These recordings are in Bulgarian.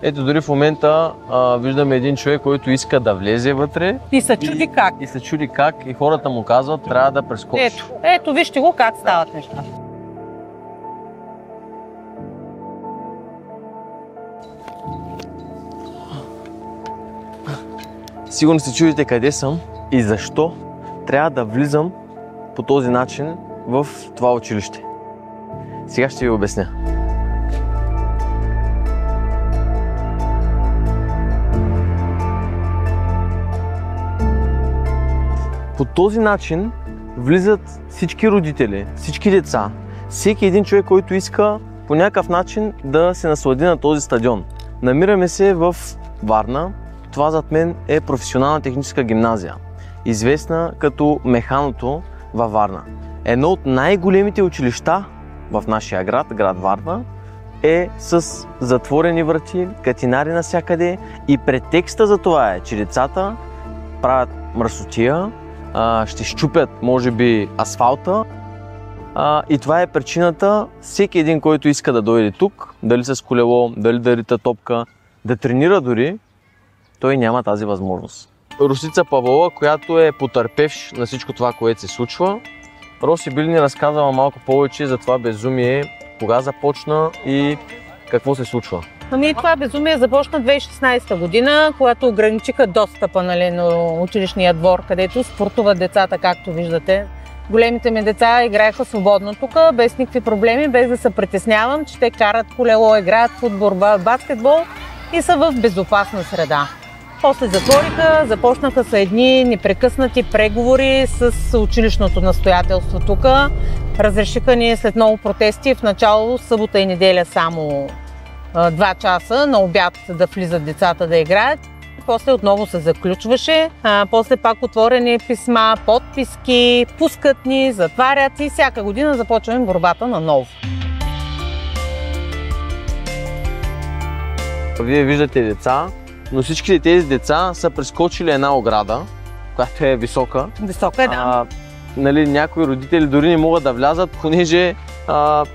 Ето дори в момента виждаме един човек, който иска да влезе вътре. И се чуди как. И се чуди как и хората му казват, трябва да прескочи. Ето, вижте го как стават неща. Сигурно се чудите къде съм и защо трябва да влизам по този начин в това училище. Сега ще ви обясня. По този начин влизат всички родители, всички деца, всеки един човек, който иска по някакъв начин да се наслади на този стадион. Намираме се в Варна. Това зад мен е професионална техническа гимназия, известна като Механото във Варна. Едно от най-големите училища в нашия град, град Варна, е с затворени врати, катинари навсякъде и претекста за това е, че децата правят мръсотия, ще счупят, може би, асфалта. И това е причината всеки един, който иска да дойде тук, дали с колело, дали да рита топка, да тренира дори, той няма тази възможност. Росица Павлова, която е потърпевш на всичко това, което се случва. Роси би ли ни разказала малко повече за това безумие, кога започна и какво се случва? Ами това безумие започна 2016 година, когато ограничиха достъпа на училищния двор, където спортуват децата, както виждате. Големите ми деца играеха свободно тук, без никакви проблеми, без да се притеснявам, че те карат колело, играят футбол, баскетбол и са в безопасна среда. После затвориха, започнаха са едни непрекъснати преговори с училищното настоятелство тук. Разрешиха ни след много протести в начало събота и неделя само 2 часа на обяд да влизат децата да играят. После отново се заключваше, после пак отворени писма, подписки, пускат ни, затварят и всяка година започваме борбата наново. Вие виждате деца, но всички тези деца са прескочили една ограда, която е висока. Висока е, да. Някои родители дори не могат да влязат, понеже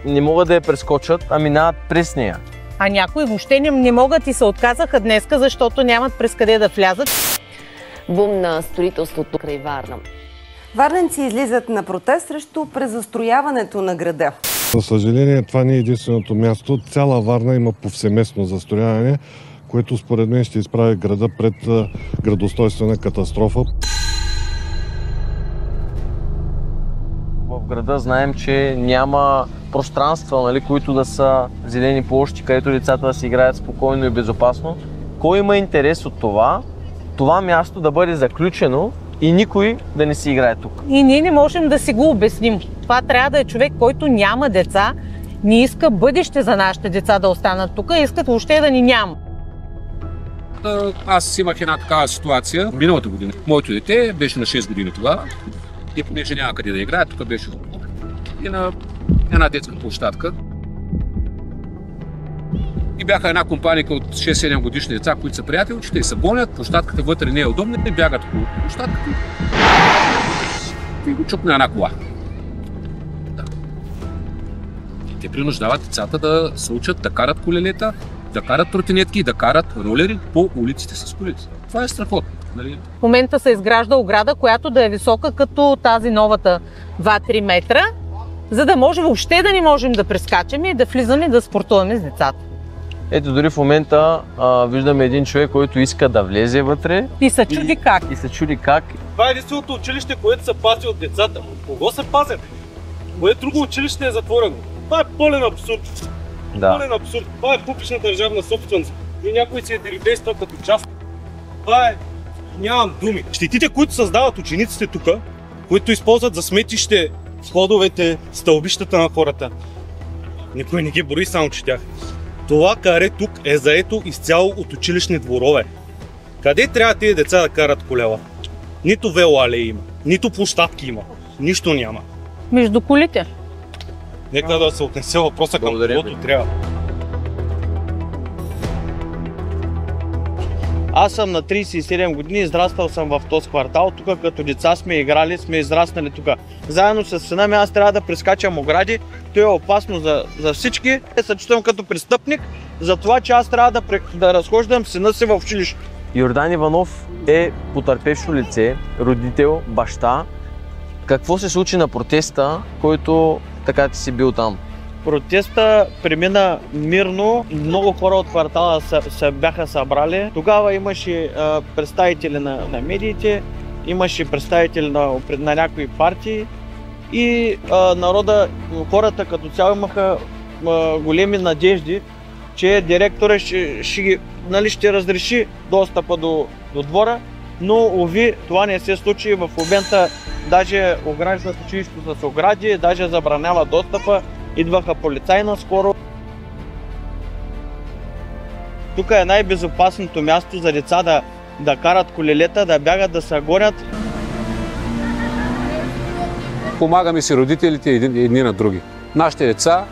не могат да я прескочат, а минават през нея. А някои въобще не могат и се отказаха днеска, защото нямат през къде да влязат. Бум на строителството край Варна. Варненци излизат на протест срещу презастрояването на града. За съжаление, това не е единственото място. Цяла Варна има повсеместно застрояване, което според мен ще изправи града пред градоустройствена катастрофа. В града знаем, че няма пространства, които да са зелени площи, където децата да си играят спокойно и безопасно. Кой има интерес от това място да бъде заключено и никой да не си играе тук? И ние не можем да си го обясним. Това трябва да е човек, който няма деца, не иска бъдеще за нашите деца да останат тук, искат въобще да ни няма. Аз имах една такава ситуация миналата година. Моето дете беше на 6 години тогава и понеже няма къде да играе, тук беше и на една детска площадка. И бяха една компания от 6-7 годишни деца, които са приятелчета и се гонят, площадката вътре не е удобна и бягат по площадката и го чукна една кола. Да. И те принуждават децата да се учат да карат колелета, да карат тротинетки и да карат ролери по улиците с колите. Това е страхотно. Нали? В момента се изгражда ограда, която да е висока като тази новата 2-3 метра, за да може въобще да не можем да прескачаме и да влизаме да спортуваме с децата. Ето дори в момента виждаме един човек, който иска да влезе вътре. И се чуди как. Това е единственото училище, което се пази от децата. От кого се пазят? Кое друго училище е затворено? Това е пълен абсурд. Да. Пълен абсурд. Това е публична държавна собственост. И някой си е действа като част. Това е... Нямам думи. Щетите, които създават учениците тук, които използват за сметище входовете, стълбищата на хората, никой не ги бори само че тях. Това каре тук е заето изцяло от училищни дворове. Къде трябва тези деца да карат колела? Нито велоалеи има, нито площадки има, нищо няма. Между колите. Нека да се отнесе въпроса към когото трябва. Аз съм на 37 години, израснал съм в този квартал. Тук като деца сме играли, сме израснали тук. Заедно с сина ми аз трябва да прескачам огради. То е опасно за всички. Се чувствам като престъпник за това, че аз трябва да разхождам сина си в училище. Йордан Иванов е потърпевшо лице, родител, баща. Какво се случи на протеста, който така ти си бил там? Протеста премина мирно, много хора от квартала се бяха събрали. Тогава имаше представители на медиите, имаше представители на някои партии и народа, хората като цяло имаха големи надежди, че директора ще разреши достъпа до двора, но уви, това не се случи. В момента даже ограждат училището с огради, даже забранява достъпа, идваха полицаи наскоро. Тук е най-безопасното място за деца да карат колелета, да бягат, да се гонят. Помагаме си родителите едни на други. Нашите деца,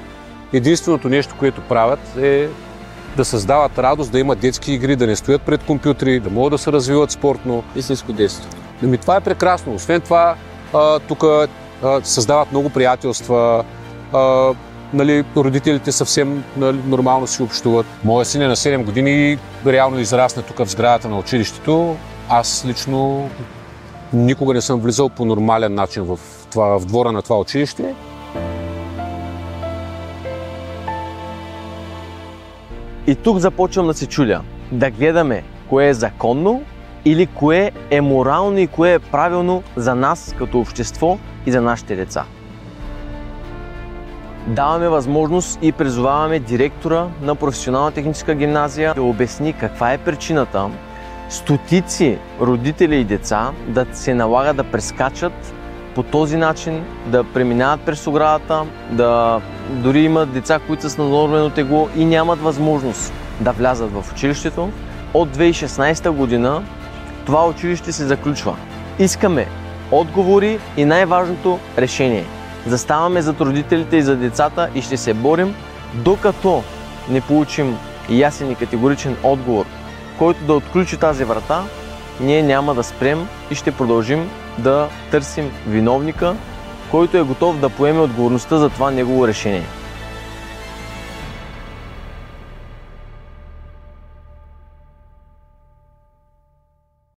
единственото нещо, което правят е да създават радост, да имат детски игри, да не стоят пред компютри, да могат да се развиват спортно. Истинско детство. Това е прекрасно. Освен това, тук създават много приятелства, родителите съвсем нормално си общуват. Моя син е на 7 години и реално израсна тук в сградата на училището. Аз лично никога не съм влизал по нормален начин в двора на това училище. И тук започвам да се чудя, да гледаме кое е законно или кое е морално и кое е правилно за нас като общество и за нашите деца. Даваме възможност и призоваваме директора на професионална техническа гимназия да обясни каква е причината стотици родители и деца да се налагат да прескачат по този начин, да преминават през оградата, дори имат деца, които са с наднормено тегло и нямат възможност да влязат в училището. От 2016 година това училище се заключва. Искаме отговори и най-важното решение. Заставаме зад родителите и за децата и ще се борим, докато не получим ясен и категоричен отговор, който да отключи тази врата. Ние няма да спрем и ще продължим да търсим виновника, който е готов да поеме отговорността за това негово решение.